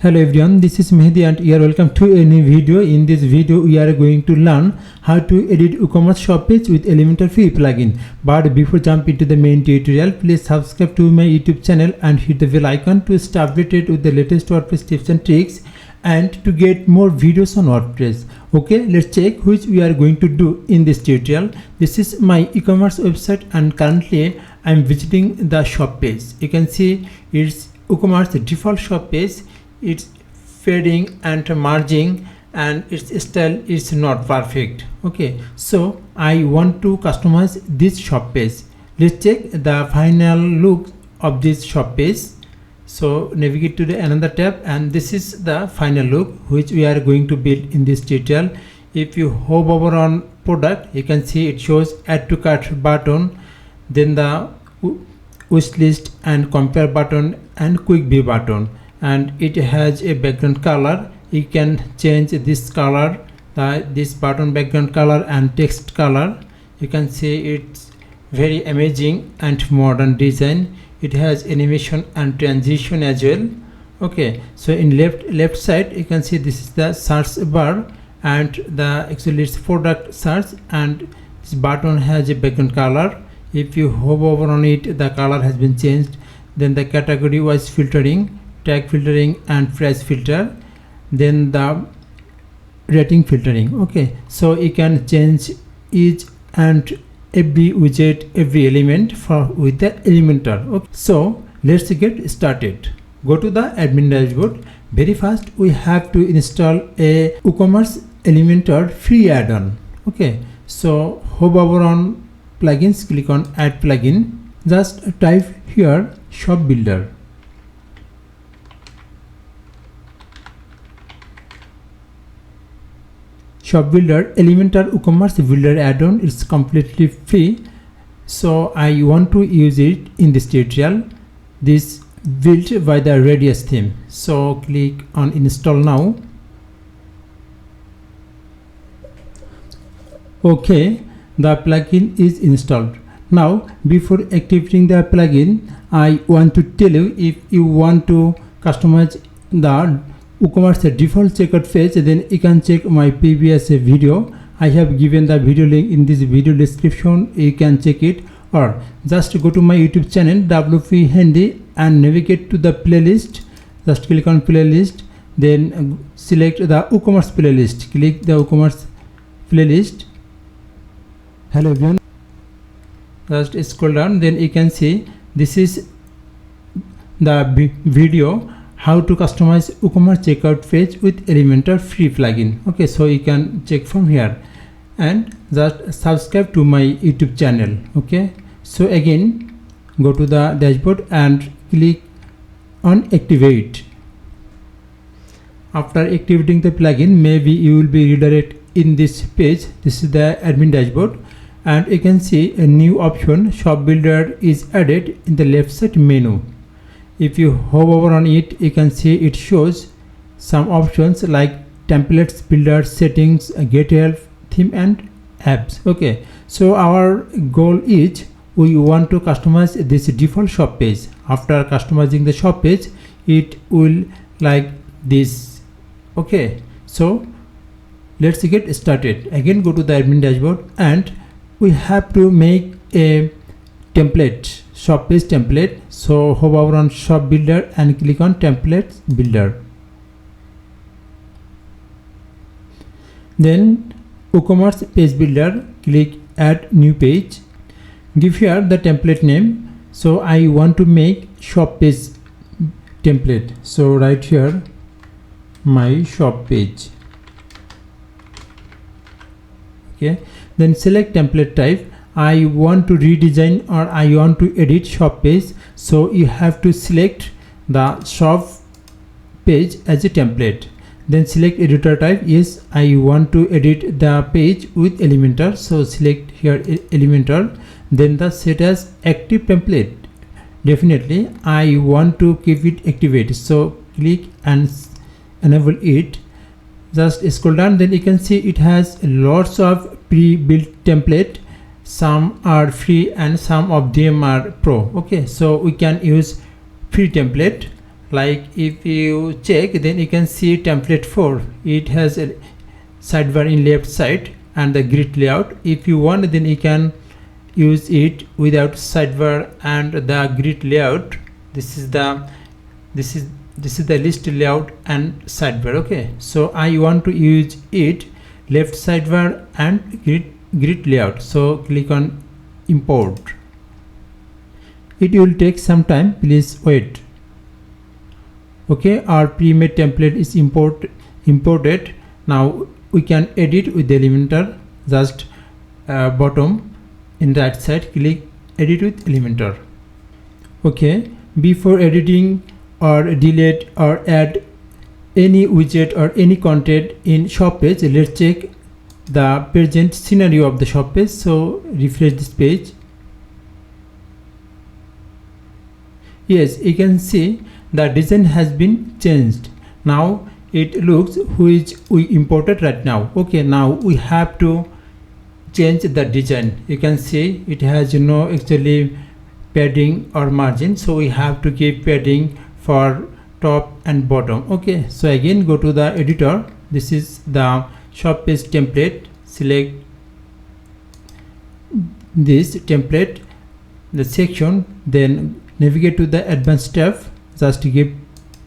Hello everyone, this is Mehdi and you are welcome to a new video. In this video we are going to learn how to edit WooCommerce shop page with Elementor free plugin. But before jump into the main tutorial, please subscribe to my YouTube channel and hit the bell icon to stay updated with the latest WordPress tips and tricks and to get more videos on WordPress. Okay, let's check which we are going to do in this tutorial. This is my e-commerce website and currently I am visiting the shop page. You can see it's WooCommerce default shop page. It's fading and merging and its style is not perfect. Okay, so I want to customize this shop page. Let's check the final look of this shop page. So navigate to the another tab and this is the final look which we are going to build in this tutorial. If you hover over on product, you can see it shows add to cart button, then the wish list and compare button and quick view button, and it has a background color. You can change this color, this button background color and text color. You can see it's very amazing and modern design. It has animation and transition as well. Okay, so in left side you can see this is the search bar and the actually it's product search, and this button has a background color. If you hover over on it, the color has been changed. Then the category wise filtering, tag filtering and price filter, then the rating filtering. Okay, so you can change each and every widget, every element with the Elementor. Okay, so let's get started. Go to the admin dashboard. Very fast we have to install a WooCommerce Elementor free add-on. Okay, so hover over on plugins, click on add plugin, just type here shop builder. Shop builder Elementor WooCommerce builder add-on is completely free, so I want to use it in this tutorial. This built by the Radius theme, so click on install now. Okay, the plugin is installed. Now before activating the plugin, I want to tell you, if you want to customize the WooCommerce default checkout page, then you can check my previous video. I have given the video link in this video description. You can check it, or just go to my YouTube channel WP Handy and navigate to the playlist. Just click on playlist, then select the WooCommerce playlist. Click the WooCommerce playlist. Hello everyone. Just scroll down, then you can see this is the video how to customize WooCommerce checkout page with Elementor free plugin. Okay, so you can check from here and just subscribe to my YouTube channel. Okay, so again go to the dashboard and click on activate. After activating the plugin, maybe you will be redirected in this page. This is the admin dashboard and you can see a new option shop builder is added in the left side menu. If you hover over on it, you can see it shows some options like templates, builder, settings, get help, theme and apps. Okay, so our goal is we want to customize this default shop page. After customizing the shop page, it will like this. Okay, so let's get started. Again go to the admin dashboard and we have to make a template, shop page template. So hover over on shop builder and click on templates builder. Then WooCommerce page builder, click add new page. Give here the template name. So I want to make shop page template. So write here my shop page. Okay, then select template type. I want to redesign or I want to edit shop page, so you have to select the shop page as a template. Then select editor type. Yes, I want to edit the page with Elementor, so select here Elementor. Then the set as active template. Definitely I want to keep it activated, so click and enable it. Just scroll down, then you can see it has lots of pre-built template. Some are free and some of them are pro. Okay, so we can use free template like if you check, then you can see template 4, it has a sidebar in left side and the grid layout. If you want, then you can use it without sidebar and the grid layout. This is the list layout and sidebar. Okay, so I want to use it left sidebar and grid layout, so click on import. It will take some time, please wait. Okay, our pre-made template is imported. Now we can edit with the Elementor. Just bottom in right side, click edit with Elementor. Okay, before editing or delete or add any widget or any content in shop page, let's check the present scenario of the shop page. So refresh this page. Yes, you can see the design has been changed. Now it looks which we imported right now. Okay, now we have to change the design. You can see it has no actually padding or margin, so we have to give padding for top and bottom. Okay, so again go to the editor. This is the shop page template. Select this template, the section, then navigate to the advanced tab. Just to give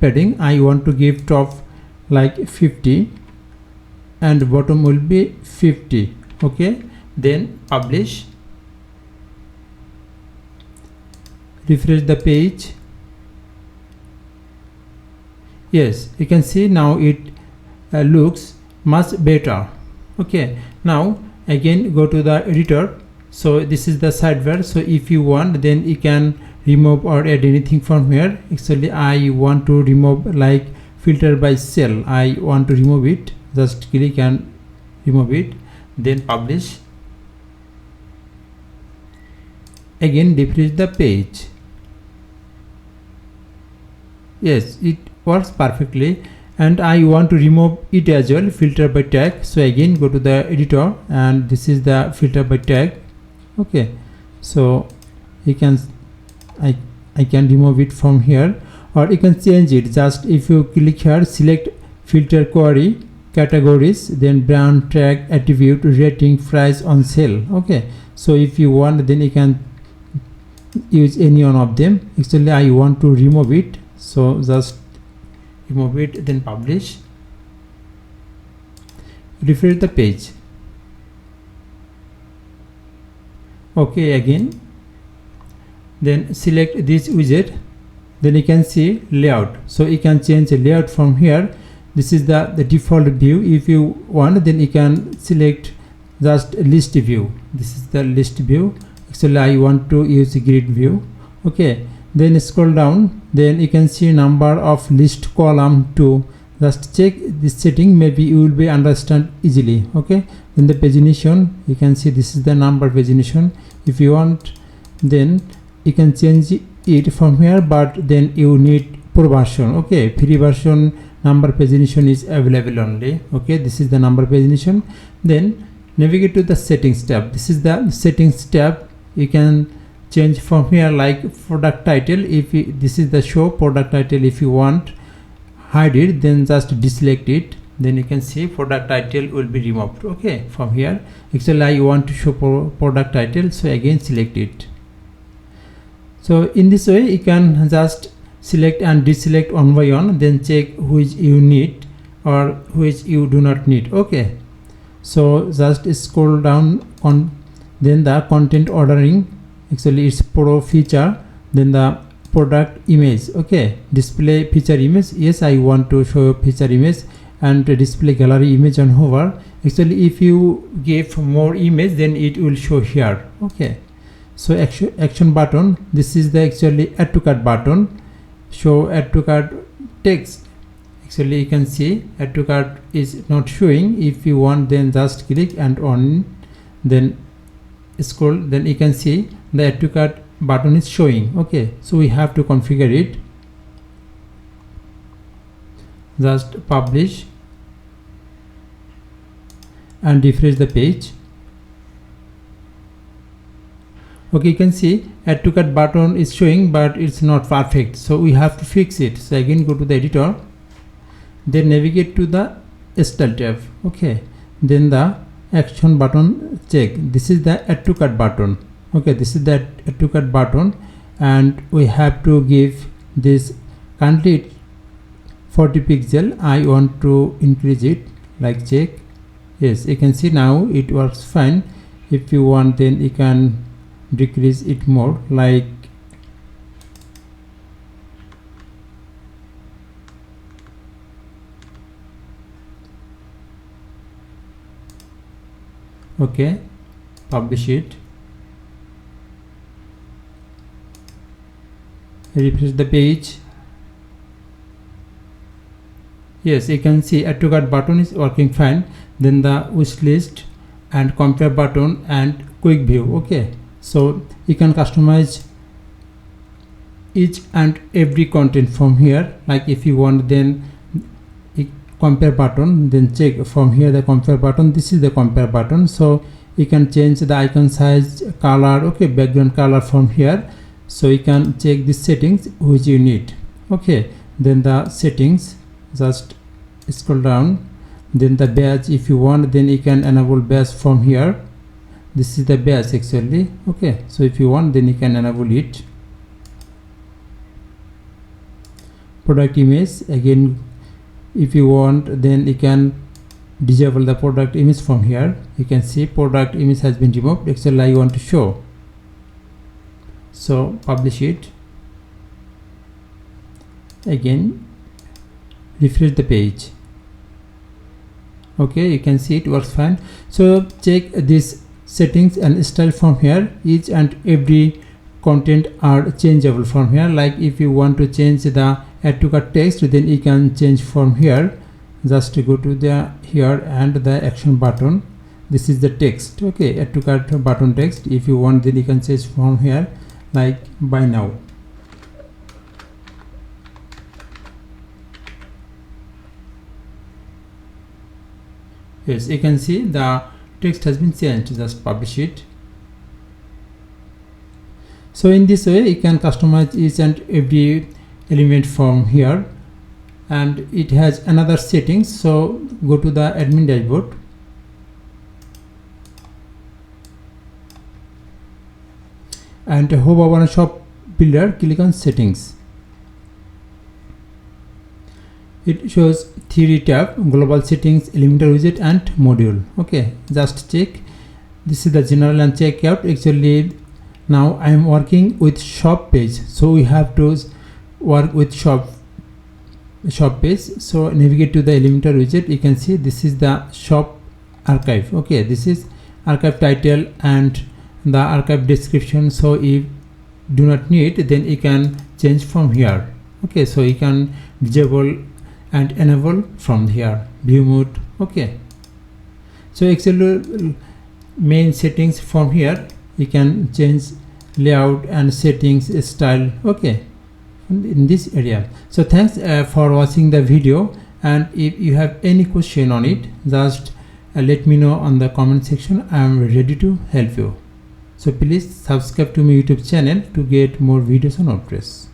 padding, I want to give top like 50 and bottom will be 50. Okay, then publish. Refresh the page. Yes, you can see now it looks much better. Okay, now again go to the editor. So this is the sidebar. So if you want, then you can remove or add anything from here. Actually I want to remove like filter by cell. I want to remove it. Just click and remove it, then publish. Again refresh the page. Yes, it works perfectly, and I want to remove it as well, filter by tag. So again go to the editor, and this is the filter by tag. Okay, so you can I can remove it from here, or you can change it. Just if you click here, select filter query categories, then brand, tag, attribute, rating, price, on sale. Okay, so if you want, then you can use any one of them. Actually I want to remove it, so just remove it, then publish. Refresh the page. Okay, again then select this widget, then you can see layout. So you can change the layout from here. This is the default view. If you want, then you can select just list view. This is the list view. Actually I want to use grid view. Okay, then scroll down, then you can see number of list column 2. Just check this setting, maybe you will be understand easily. Okay, then the pagination, you can see this is the number pagination. If you want, then you can change it from here, but then you need pro version. Okay, free version number pagination is available only. Okay, this is the number pagination. Then navigate to the settings tab. This is the settings tab. You can change from here like product title. If this is the show product title, if you want hide it, then just deselect it, then you can see product title will be removed. Okay, from here actually I want to show product title, so again select it. So in this way you can just select and deselect one by one, then check which you need or which you do not need. Okay, so just scroll down on, then the content ordering, actually it's pro feature, then the product image. Okay, display feature image. Yes, I want to show feature image, and display gallery image on hover. Actually if you give more image, then it will show here. Okay, so action button, this is the actually add to cart button. Show add to cart text. Actually you can see add to cart is not showing. If you want, then just click and on, then scroll, then you can see the add to cart button is showing. Okay, so we have to configure it. Just publish and refresh the page. Okay, you can see add to cart button is showing, but it's not perfect, so we have to fix it. So again go to the editor, then navigate to the style tab. Okay, then the action button check. This is the add to cart button. Okay, this is the add to cart button, and we have to give this currently 40 pixel. I want to increase it, like check. Yes, you can see now it works fine. If you want, then you can decrease it more, like okay, publish it, refresh the page. Yes, you can see add to cart button is working fine. Then the wish list and compare button and quick view. Okay, so you can customize each and every content from here. Like if you want, then compare button, then check from here the compare button. This is the compare button, so you can change the icon size, color, okay, background color from here. So you can check the settings which you need. Okay, then the settings, just scroll down, then the badge. If you want, then you can enable badge from here. This is the badge actually. Okay, so if you want, then you can enable it. Product image, again if you want, then you can disable the product image from here. You can see product image has been removed. Actually I want to show, so publish it, again refresh the page. Okay, you can see it works fine. So check this settings and style from here. Each and every content are changeable from here. Like if you want to change the add to cart text, then you can change from here. Just go to the here and the action button. This is the text. Okay, add to cart button text. If you want, then you can change from here, like buy now. Yes, you can see the text has been changed. Just publish it. So in this way you can customize each and every element from here. And it has another settings, so go to the admin dashboard, and hover over shop builder, click on settings. It shows 3 tab: global settings, Elementor widget and module. Okay, just check. This is the general and checkout. Actually now I am working with shop page, so we have to work with shop page. So navigate to the Elementor widget. You can see this is the shop archive. Okay, this is archive title and the archive description. So if do not need, then you can change from here. Okay, so you can disable and enable from here, view mode. Okay, so actually main settings from here you can change layout and settings, style. Okay, in this area. So thanks for watching the video, and if you have any question on it, just let me know on the comment section. I am ready to help you. So please subscribe to my YouTube channel to get more videos on WordPress.